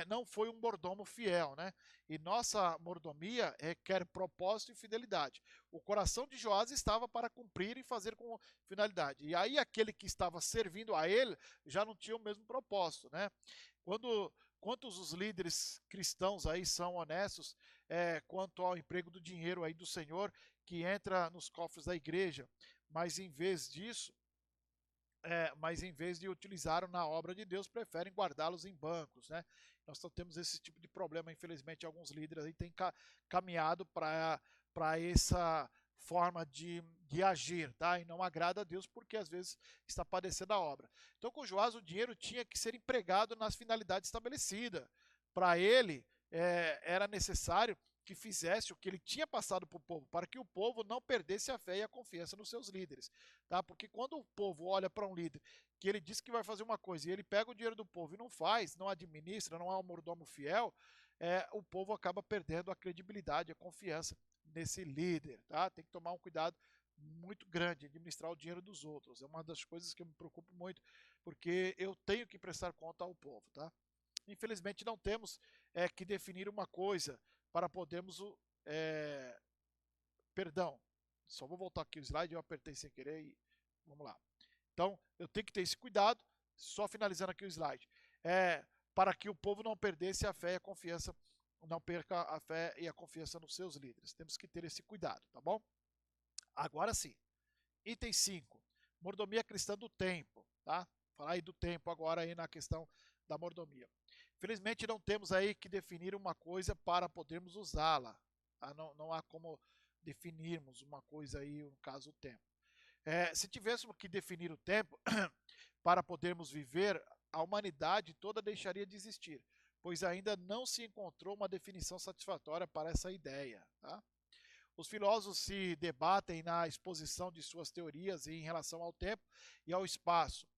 Não foi um mordomo fiel, né? E nossa mordomia requer propósito e fidelidade. O coração de Joás estava para cumprir e fazer com finalidade. E aí aquele que estava servindo a ele já não tinha o mesmo propósito, né? Quantos os líderes cristãos aí são honestos quanto ao emprego do dinheiro aí do Senhor que entra nos cofres da igreja, mas em vez disso, mas em vez de utilizar na obra de Deus, preferem guardá-los em bancos, né? Nós só temos esse tipo de problema, infelizmente, alguns líderes aí têm caminhado para essa forma de agir, tá? E não agrada a Deus porque às vezes está padecendo a obra. Então, com Joás, o dinheiro tinha que ser empregado nas finalidades estabelecidas. Para ele, era necessário que fizesse o que ele tinha passado para o povo, para que o povo não perdesse a fé e a confiança nos seus líderes. Tá? Porque quando o povo olha para um líder que ele diz que vai fazer uma coisa e ele pega o dinheiro do povo e não faz, não administra, não é um mordomo fiel, o povo acaba perdendo a credibilidade, a confiança nesse líder. Tá? Tem que tomar um cuidado muito grande, administrar o dinheiro dos outros. É uma das coisas que eu me preocupo muito, porque eu tenho que prestar conta ao povo. Tá? Infelizmente não temos que definir uma coisa para podermos perdão, só vou voltar aqui o slide, eu apertei sem querer e vamos lá. Então, eu tenho que ter esse cuidado, só finalizando aqui o slide, para que o povo não perdesse a fé e a confiança, não perca a fé e a confiança nos seus líderes. Temos que ter esse cuidado, tá bom? Agora sim, item 5, mordomia cristã do tempo, tá? Falar aí do tempo agora aí na questão da mordomia. Felizmente não temos aí que definir uma coisa para podermos usá-la. Tá? Não há como definirmos uma coisa aí, no caso o tempo. Se tivéssemos que definir o tempo para podermos viver, a humanidade toda deixaria de existir, pois ainda não se encontrou uma definição satisfatória para essa ideia. Tá? Os filósofos se debatem na exposição de suas teorias em relação ao tempo e ao espaço,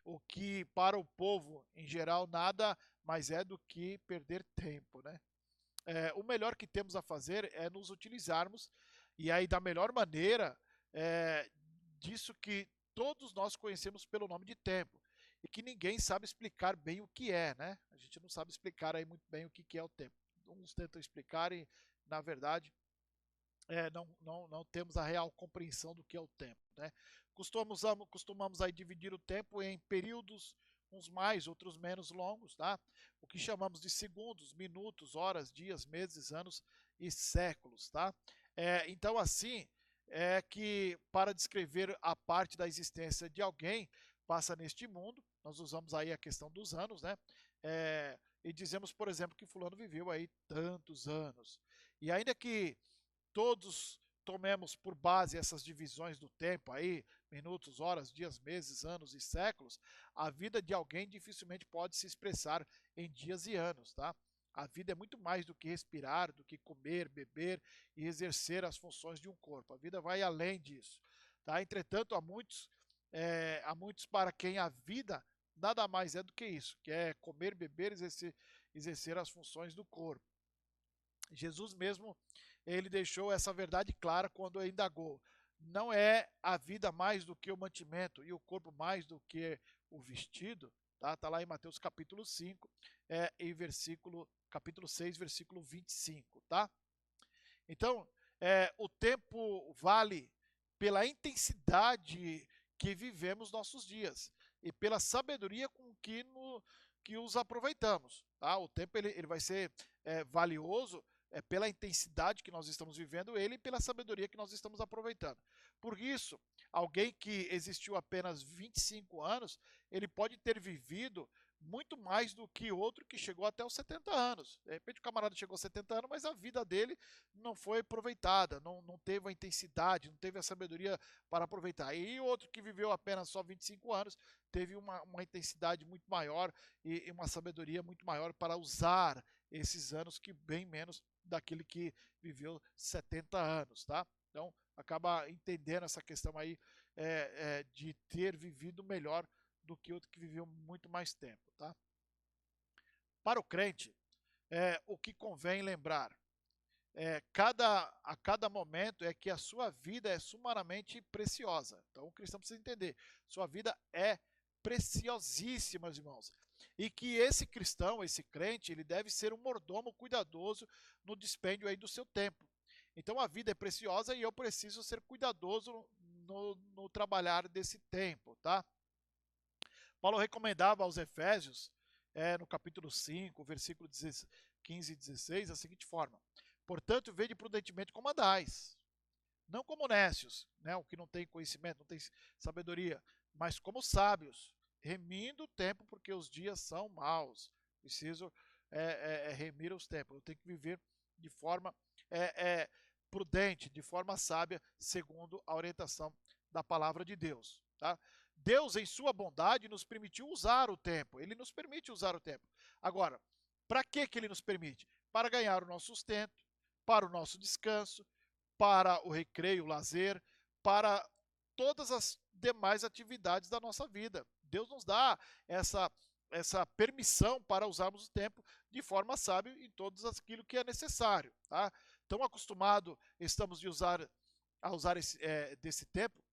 o que para o povo em geral nada mais é do que perder tempo, né? O melhor que temos a fazer é nos utilizarmos e aí da melhor maneira disso que todos nós conhecemos pelo nome de tempo e que ninguém sabe explicar bem o que é, né? A gente não sabe explicar aí muito bem o que é o tempo. Uns tentam explicar e na verdade não temos a real compreensão do que é o tempo, né? Costumamos aí dividir o tempo em períodos, uns mais, outros menos longos, tá? O que chamamos de segundos, minutos, horas, dias, meses, anos e séculos, tá? Então, assim, que para descrever a parte da existência de alguém passa neste mundo, nós usamos aí a questão dos anos, né? E dizemos, por exemplo, que fulano viveu aí tantos anos. E ainda que todos tomemos por base essas divisões do tempo aí, minutos, horas, dias, meses, anos e séculos, a vida de alguém dificilmente pode se expressar em dias e anos, tá? A vida é muito mais do que respirar, do que comer, beber e exercer as funções de um corpo. A vida vai além disso, tá? Entretanto, há muitos para quem a vida nada mais é do que isso, que é comer, beber, exercer as funções do corpo. Jesus mesmo, ele deixou essa verdade clara quando indagou. Não é a vida mais do que o mantimento e o corpo mais do que o vestido? Tá lá em Mateus capítulo 5, capítulo 6, versículo 25, tá? Então, o tempo vale pela intensidade que vivemos nossos dias e pela sabedoria com que os aproveitamos. Tá? O tempo ele vai ser valioso pela intensidade que nós estamos vivendo ele e pela sabedoria que nós estamos aproveitando. Por isso, alguém que existiu apenas 25 anos, ele pode ter vivido muito mais do que outro que chegou até os 70 anos. De repente o camarada chegou aos 70 anos, mas a vida dele não foi aproveitada, não teve a intensidade, não teve a sabedoria para aproveitar. E outro que viveu apenas só 25 anos, teve uma intensidade muito maior e uma sabedoria muito maior para usar esses anos que bem menos daquele que viveu 70 anos, tá? Então, acaba entendendo essa questão aí de ter vivido melhor do que outro que viveu muito mais tempo, tá? Para o crente, o que convém lembrar a cada momento é que a sua vida é sumariamente preciosa. Então o cristão precisa entender, sua vida é preciosíssima, meus irmãos. E que esse cristão, esse crente, ele deve ser um mordomo cuidadoso no dispêndio aí do seu tempo. Então a vida é preciosa e eu preciso ser cuidadoso no trabalhar desse tempo, tá? Paulo recomendava aos Efésios, no capítulo 5, versículo 15 e 16, da seguinte forma: portanto, vede prudentemente como andais, não como nécios, né, o que não tem conhecimento, não tem sabedoria, mas como sábios, remindo o tempo, porque os dias são maus. Preciso remir os tempos. Eu tenho que viver de forma prudente, de forma sábia, segundo a orientação da palavra de Deus. Tá? Deus, em sua bondade, nos permitiu usar o tempo. Ele nos permite usar o tempo. Agora, para que ele nos permite? Para ganhar o nosso sustento, para o nosso descanso, para o recreio, o lazer, para todas as demais atividades da nossa vida. Deus nos dá essa permissão para usarmos o tempo de forma sábia em todos aquilo que é necessário. Tá? Tão acostumado estamos a usar desse tempo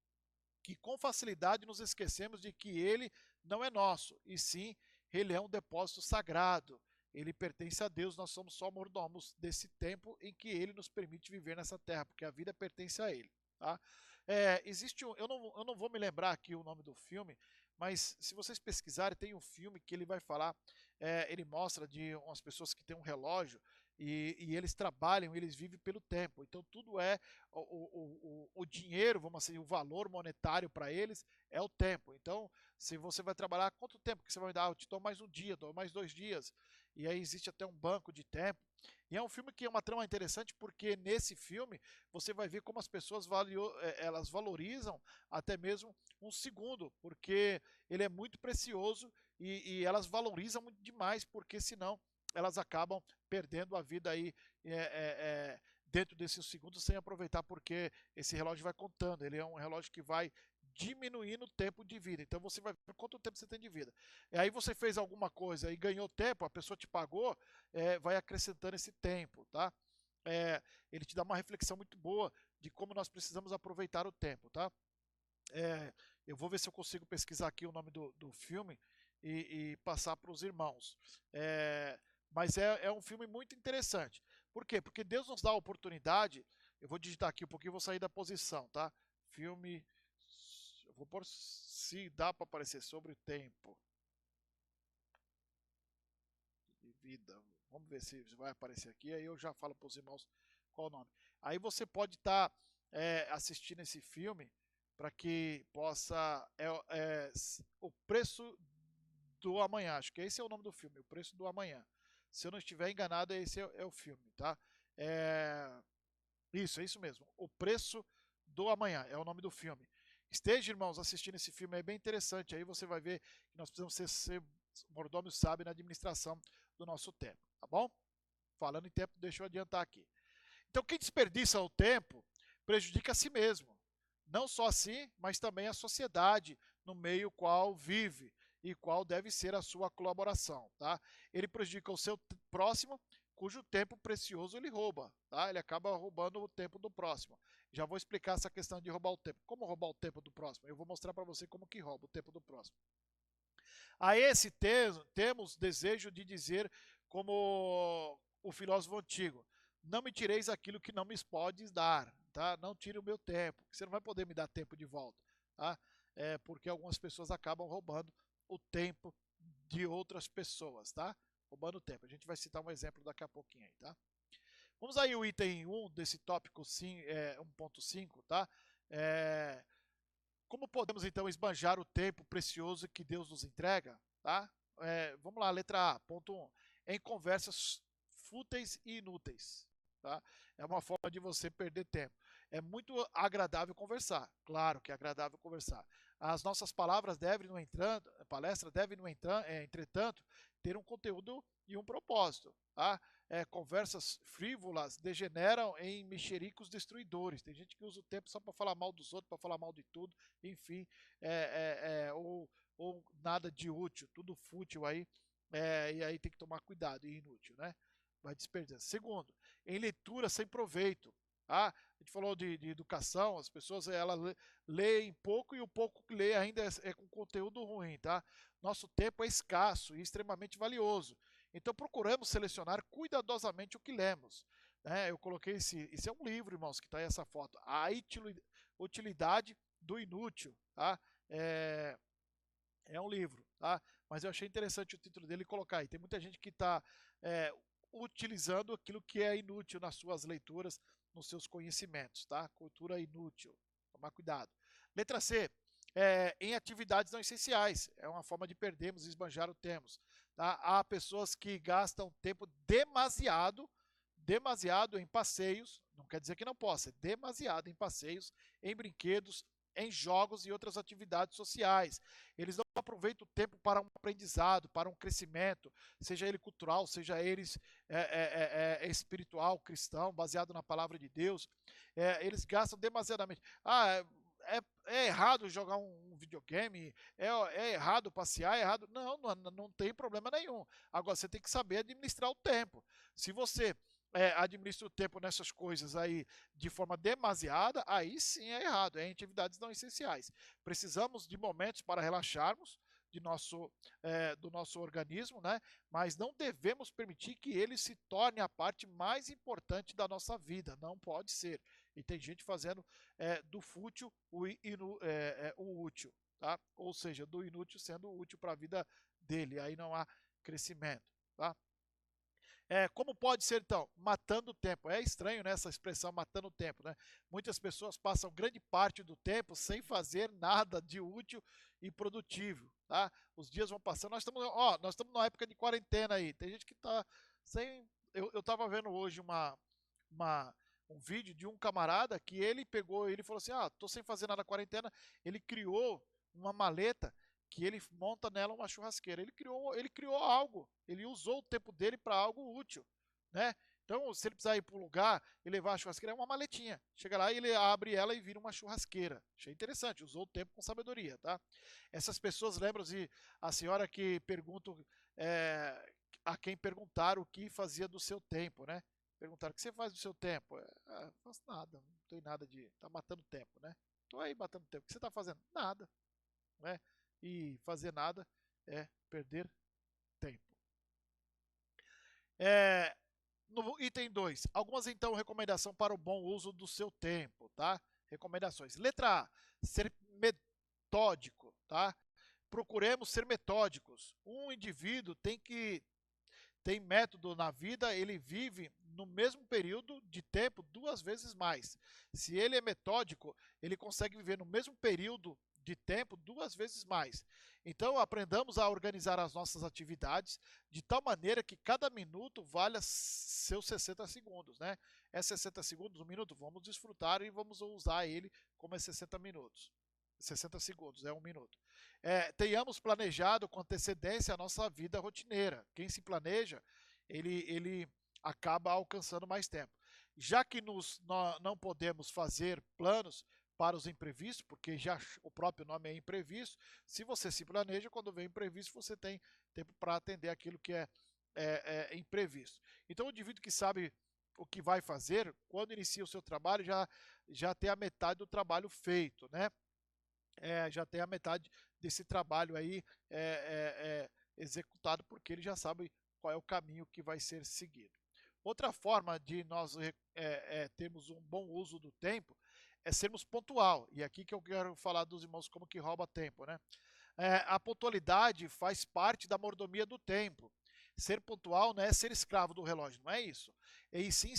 que com facilidade nos esquecemos de que ele não é nosso, e sim, ele é um depósito sagrado. Ele pertence a Deus, nós somos só mordomos desse tempo em que ele nos permite viver nessa terra, porque a vida pertence a ele. Tá? Eu não vou me lembrar aqui o nome do filme, mas se vocês pesquisarem, tem um filme que ele vai falar, ele mostra de umas pessoas que têm um relógio e eles trabalham, eles vivem pelo tempo. Então tudo o dinheiro, vamos assim, o valor monetário para eles é o tempo. Então, se você vai trabalhar, quanto tempo que você vai me dar? Eu te dou mais um dia, dou mais 2 dias. E aí existe até um banco de tempo. E é um filme que é uma trama interessante porque nesse filme você vai ver como as pessoas elas valorizam até mesmo um segundo, porque ele é muito precioso e elas valorizam muito demais, porque senão elas acabam perdendo a vida aí dentro desses segundos sem aproveitar, porque esse relógio vai contando, ele é um relógio que vai diminuindo o tempo de vida. Então você vai ver quanto tempo você tem de vida. E aí você fez alguma coisa e ganhou tempo, a pessoa te pagou, vai acrescentando esse tempo, tá? Ele te dá uma reflexão muito boa de como nós precisamos aproveitar o tempo, tá? Eu vou ver se eu consigo pesquisar aqui o nome do filme e passar para os irmãos. Mas é um filme muito interessante. Por quê? Porque Deus nos dá a oportunidade. Eu vou digitar aqui um pouquinho e vou sair da posição, tá? Filme. Eu vou pôr se dá para aparecer sobre o tempo de vida. Vamos ver se vai aparecer aqui. Aí eu já falo para os irmãos qual o nome. Aí você pode estar assistindo esse filme para que possa. O Preço do Amanhã. Acho que esse é o nome do filme, O Preço do Amanhã. Se eu não estiver enganado, esse é o filme, tá? Isso, é isso mesmo. O Preço do Amanhã é o nome do filme. Esteja, irmãos, assistindo esse filme, é bem interessante. Aí você vai ver que nós precisamos ser mordomos sábios na administração do nosso tempo, tá bom? Falando em tempo, deixa eu adiantar aqui. Então, quem desperdiça o tempo prejudica a si mesmo. Não só a si, mas também a sociedade no meio qual vive e qual deve ser a sua colaboração, tá? Ele prejudica o seu próximo, cujo tempo precioso ele rouba, tá? Ele acaba roubando o tempo do próximo. Já vou explicar essa questão de roubar o tempo. Como roubar o tempo do próximo? Eu vou mostrar para você como que rouba o tempo do próximo. A esse temos desejo de dizer, como o filósofo antigo: não me tireis aquilo que não me podes dar, tá? Não tire o meu tempo, que você não vai poder me dar tempo de volta, tá? Porque algumas pessoas acabam roubando o tempo de outras pessoas, tá? Roubando o tempo. A gente vai citar um exemplo daqui a pouquinho aí, tá? Vamos aí o item 1 desse tópico 1.5, tá? É, como podemos então esbanjar o tempo precioso que Deus nos entrega, tá? Vamos lá, letra A, ponto 1. Em conversas fúteis e inúteis, tá? É uma forma de você perder tempo. É muito agradável conversar, claro que é agradável conversar. As nossas palavras devem, no entanto, palestra deve, no entanto, entretanto, ter um conteúdo e um propósito, tá? Conversas frívolas degeneram em mexericos destruidores. Tem gente que usa o tempo só para falar mal dos outros, para falar mal de tudo, enfim, ou nada de útil, tudo fútil aí, e aí tem que tomar cuidado, e inútil, né? Vai desperdiçar. Segundo, em leitura sem proveito. A gente falou de educação, as pessoas leem pouco e o pouco que lê ainda é com conteúdo ruim, tá? Nosso tempo é escasso e extremamente valioso. Então procuramos selecionar cuidadosamente o que lemos. Né? Eu coloquei esse é um livro, irmãos, que está aí essa foto. A utilidade do inútil, tá? É um livro, tá? Mas eu achei interessante o título dele colocar aí. Tem muita gente que está utilizando aquilo que é inútil nas suas leituras, nos seus conhecimentos, tá? Cultura inútil. Tomar cuidado. Letra C. Em atividades não essenciais. É uma forma de perdermos e esbanjar o tempo. Tá? Há pessoas que gastam tempo demasiado em passeios, não quer dizer que não possa, demasiado em passeios, em brinquedos, em jogos e outras atividades sociais. Eles não aproveitam o tempo para um aprendizado, para um crescimento, seja ele cultural, seja ele espiritual, cristão, baseado na palavra de Deus. Eles gastam demasiadamente. É errado jogar um videogame, é errado passear, é errado. Não tem problema nenhum. Agora você tem que saber administrar o tempo. Se você administra o tempo nessas coisas aí de forma demasiada, aí sim é errado, é em atividades não essenciais. Precisamos de momentos para relaxarmos do nosso organismo, né? Mas não devemos permitir que ele se torne a parte mais importante da nossa vida, não pode ser. E tem gente fazendo do fútil o útil, tá? Ou seja, do inútil sendo útil para a vida dele, aí não há crescimento, tá? Como pode ser então? Matando o tempo. É estranho, né, essa expressão matando o tempo, né? Muitas pessoas passam grande parte do tempo sem fazer nada de útil e produtivo, tá? Os dias vão passando. Nós estamos numa época de quarentena aí. Tem gente que está sem. Eu estava vendo hoje uma, um vídeo de um camarada que ele falou assim: tô sem fazer nada na quarentena. Ele criou uma maleta que ele monta nela uma churrasqueira. Ele criou algo, ele usou o tempo dele para algo útil, né? Então, se ele precisar ir para um lugar e levar a churrasqueira, é uma maletinha. Chega lá e ele abre ela e vira uma churrasqueira. Achei interessante, usou o tempo com sabedoria, tá? Essas pessoas, lembram-se, a senhora que pergunta a quem perguntaram o que fazia do seu tempo, né? Perguntaram, o que você faz do seu tempo? Não faço nada, não tem nada de... Tá matando tempo, né? Tô aí matando tempo. O que você tá fazendo? Nada, né? E fazer nada é perder tempo. No item 2, algumas então recomendações para o bom uso do seu tempo, tá? Recomendações. Letra A, ser metódico, tá? Procuremos ser metódicos. Um indivíduo tem método na vida, ele vive no mesmo período de tempo 2 vezes mais. Se ele é metódico, ele consegue viver no mesmo período de tempo 2 vezes mais. Então, aprendamos a organizar as nossas atividades de tal maneira que cada minuto valha seus 60 segundos, né? É 60 segundos, um minuto, vamos desfrutar e vamos usar ele como é 60 minutos. 60 segundos, é um minuto. Tenhamos planejado com antecedência a nossa vida rotineira. Quem se planeja, ele acaba alcançando mais tempo. Já que nós não podemos fazer planos para os imprevistos, porque já o próprio nome é imprevisto, se você se planeja, quando vem imprevisto, você tem tempo para atender aquilo que é imprevisto. Então, o indivíduo que sabe o que vai fazer, quando inicia o seu trabalho, já tem a metade do trabalho feito, né? Já tem a metade desse trabalho aí executado, porque ele já sabe qual é o caminho que vai ser seguido. Outra forma de nós termos um bom uso do tempo é sermos pontual. E aqui que eu quero falar dos irmãos como que rouba tempo, né? A pontualidade faz parte da mordomia do tempo. Ser pontual não é ser escravo do relógio, não é isso. E sim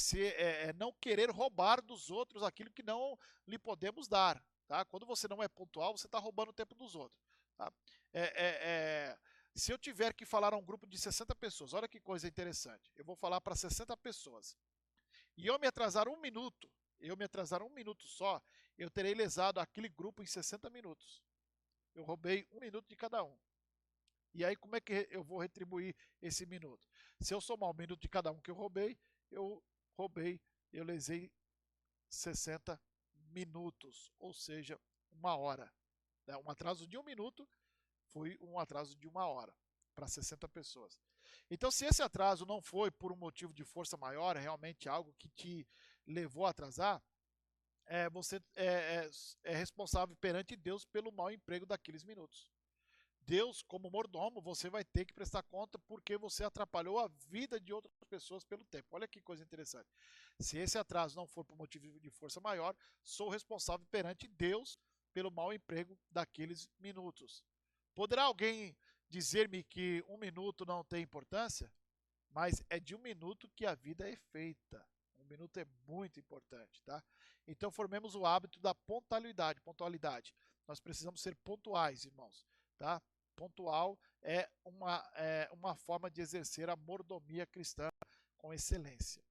não querer roubar dos outros aquilo que não lhe podemos dar. Tá? Quando você não é pontual, você está roubando o tempo dos outros. Tá? É, é, é, Se eu tiver que falar a um grupo de 60 pessoas, olha que coisa interessante. Eu vou falar para 60 pessoas. E eu me atrasar um minuto só, eu terei lesado aquele grupo em 60 minutos. Eu roubei um minuto de cada um. E aí, como é que eu vou retribuir esse minuto? Se eu somar um minuto de cada um que eu roubei, eu lesei 60 minutos, ou seja, uma hora. Um atraso de um minuto foi um atraso de uma hora para 60 pessoas. Então, se esse atraso não foi por um motivo de força maior, é realmente algo que te levou a atrasar, você é responsável perante Deus pelo mau emprego daqueles minutos. Deus, como mordomo, você vai ter que prestar conta porque você atrapalhou a vida de outras pessoas pelo tempo. Olha que coisa interessante. Se esse atraso não for por motivo de força maior, sou responsável perante Deus pelo mau emprego daqueles minutos. Poderá alguém dizer-me que um minuto não tem importância? Mas é de um minuto que a vida é feita. Um minuto é muito importante, tá? Então formemos o hábito da pontualidade. Pontualidade. Nós precisamos ser pontuais, irmãos, tá? Pontual é uma forma de exercer a mordomia cristã com excelência.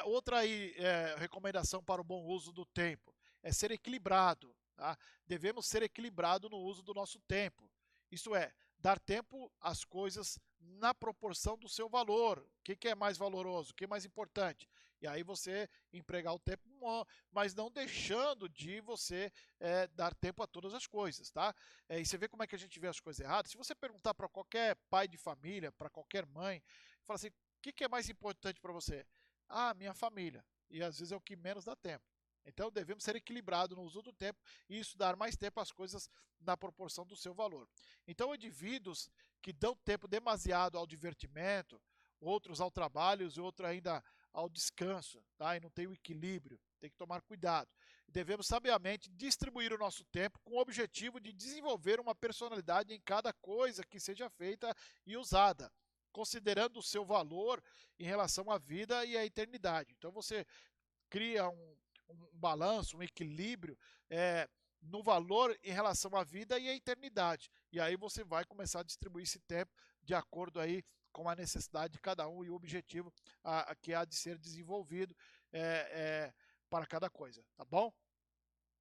Outra recomendação para o bom uso do tempo é ser equilibrado. Tá? Devemos ser equilibrados no uso do nosso tempo. Isto é, dar tempo às coisas na proporção do seu valor. O que é mais valoroso? O que é mais importante? E aí você empregar o tempo, mas não deixando de você dar tempo a todas as coisas. Tá? E você vê como é que a gente vê as coisas erradas. Se você perguntar para qualquer pai de família, para qualquer mãe, fala assim, o que é mais importante para você? Ah, minha família. E às vezes é o que menos dá tempo. Então devemos ser equilibrados no uso do tempo e isso dar mais tempo às coisas na proporção do seu valor. Então, indivíduos que dão tempo demasiado ao divertimento, outros ao trabalho e outros ainda ao descanso, tá? E não tem o equilíbrio, tem que tomar cuidado. Devemos sabiamente distribuir o nosso tempo com o objetivo de desenvolver uma personalidade em cada coisa que seja feita e usada, considerando o seu valor em relação à vida e à eternidade. Então você cria um balanço, um equilíbrio no valor em relação à vida e à eternidade. E aí você vai começar a distribuir esse tempo de acordo aí com a necessidade de cada um e o objetivo que há de ser desenvolvido para cada coisa, tá bom?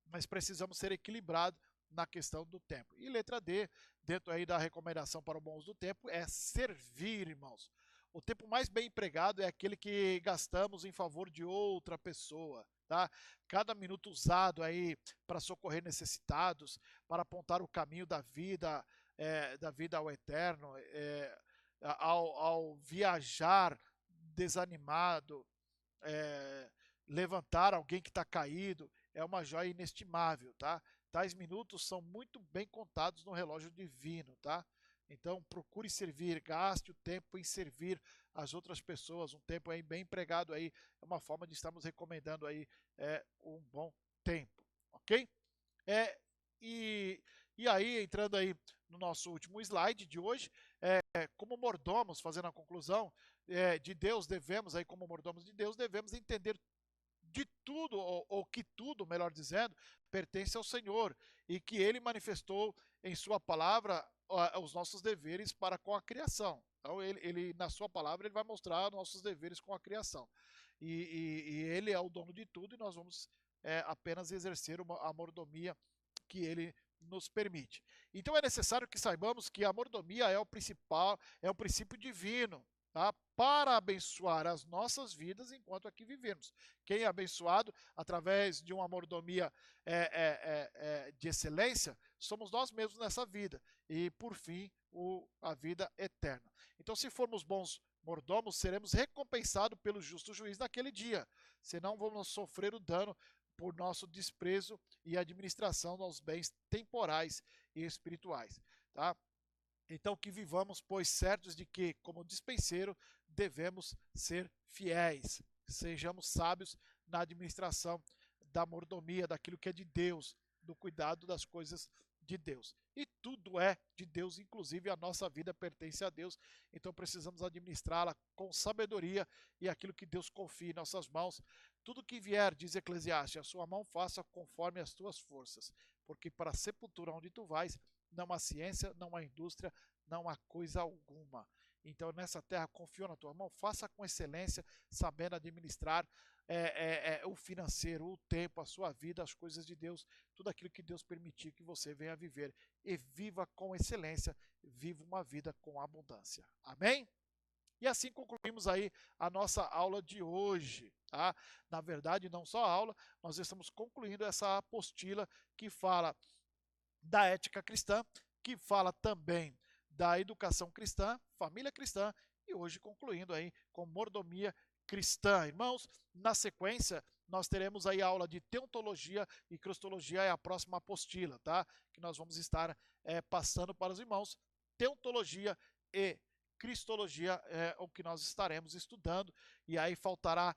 Mas precisamos ser equilibrados na questão do tempo. E letra D, dentro aí da recomendação para o bom uso do tempo, é servir, irmãos. O tempo mais bem empregado é aquele que gastamos em favor de outra pessoa, tá? Cada minuto usado aí para socorrer necessitados, para apontar o caminho da vida ao eterno, ao viajar desanimado, levantar alguém que está caído, é uma joia inestimável, tá? Tais minutos são muito bem contados no relógio divino, tá? Então procure servir, gaste o tempo em servir as outras pessoas, um tempo aí bem empregado aí, é uma forma de estarmos recomendando aí um bom tempo, ok? É, e aí, entrando aí no nosso último slide de hoje, como mordomos, fazendo a conclusão, de Deus devemos, aí como mordomos de Deus, devemos entender de tudo, ou que tudo, melhor dizendo, pertence ao Senhor e que Ele manifestou em Sua palavra os nossos deveres para com a criação. Então, ele na Sua palavra, Ele vai mostrar nossos deveres com a criação. E Ele é o dono de tudo e nós vamos apenas exercer a mordomia que Ele nos permite. Então é necessário que saibamos que a mordomia é o principal, é o princípio divino, tá? Para abençoar as nossas vidas enquanto aqui vivemos. Quem é abençoado através de uma mordomia de excelência somos nós mesmos nessa vida. E, por fim, a vida eterna. Então, se formos bons mordomos, seremos recompensados pelo justo juiz naquele dia. Senão, vamos sofrer o dano por nosso desprezo e administração dos bens temporais e espirituais. Tá? Então que vivamos, pois, certos de que, como dispenseiro, devemos ser fiéis. Sejamos sábios na administração da mordomia, daquilo que é de Deus, do cuidado das coisas de Deus. E tudo é de Deus, inclusive a nossa vida pertence a Deus, então precisamos administrá-la com sabedoria e aquilo que Deus confia em nossas mãos. Tudo que vier, diz Eclesiastes, a sua mão faça conforme as tuas forças, porque para a sepultura onde tu vais, não há ciência, não há indústria, não há coisa alguma. Então, nessa terra, confio na tua mão, faça com excelência, sabendo administrar o financeiro, o tempo, a sua vida, as coisas de Deus, tudo aquilo que Deus permitir que você venha viver. E viva com excelência, viva uma vida com abundância. Amém? E assim concluímos aí a nossa aula de hoje, tá? Na verdade, não só a aula, nós estamos concluindo essa apostila que fala da ética cristã, que fala também da educação cristã, família cristã, e hoje concluindo aí com mordomia cristã. Irmãos, na sequência, nós teremos aí a aula de teontologia e cristologia, é a próxima apostila, tá? Que nós vamos estar passando para os irmãos. Teontologia e cristologia é o que nós estaremos estudando, e aí faltará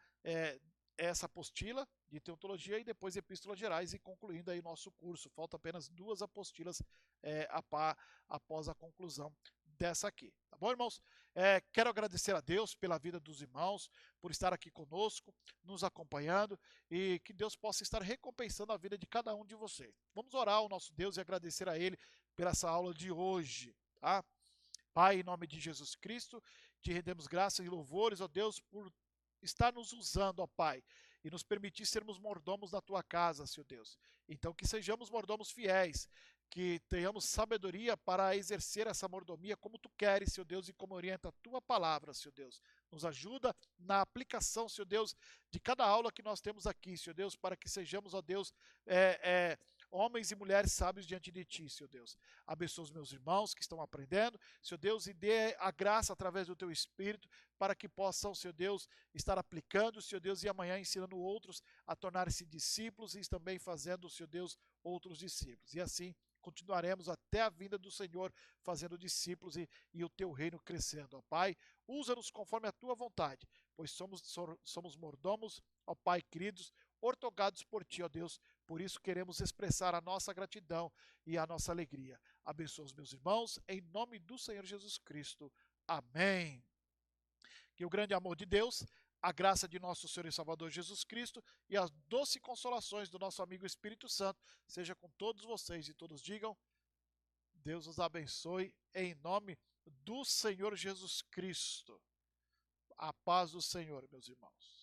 essa apostila de teontologia e depois epístolas gerais e concluindo aí o nosso curso. Falta apenas 2 apostilas após a conclusão dessa aqui. Tá bom, irmãos? Quero agradecer a Deus pela vida dos irmãos, por estar aqui conosco, nos acompanhando e que Deus possa estar recompensando a vida de cada um de vocês. Vamos orar ao nosso Deus e agradecer a Ele pela essa aula de hoje, tá? Pai, em nome de Jesus Cristo, te rendemos graças e louvores, ó Deus, por estar nos usando, ó Pai, e nos permitir sermos mordomos da tua casa, Senhor Deus. Então que sejamos mordomos fiéis, que tenhamos sabedoria para exercer essa mordomia como tu queres, Senhor Deus, e como orienta a tua palavra, Senhor Deus. Nos ajuda na aplicação, Senhor Deus, de cada aula que nós temos aqui, Senhor Deus, para que sejamos, ó Deus, homens e mulheres sábios diante de ti, Senhor Deus. Abençoa os meus irmãos que estão aprendendo, Senhor Deus, e dê a graça através do teu Espírito para que possam, Senhor Deus, estar aplicando, Senhor Deus, e amanhã ensinando outros a tornarem-se discípulos e também fazendo, Senhor Deus, outros discípulos. E assim continuaremos até a vinda do Senhor fazendo discípulos e o teu reino crescendo. Ó Pai, usa-nos conforme a tua vontade, pois somos mordomos, ó Pai queridos, ortogados por ti, ó Deus. Por isso queremos expressar a nossa gratidão e a nossa alegria. Abençoa os meus irmãos, em nome do Senhor Jesus Cristo. Amém. Que o grande amor de Deus, a graça de nosso Senhor e Salvador Jesus Cristo e as doces consolações do nosso amigo Espírito Santo seja com todos vocês e todos digam, Deus os abençoe em nome do Senhor Jesus Cristo. A paz do Senhor, meus irmãos.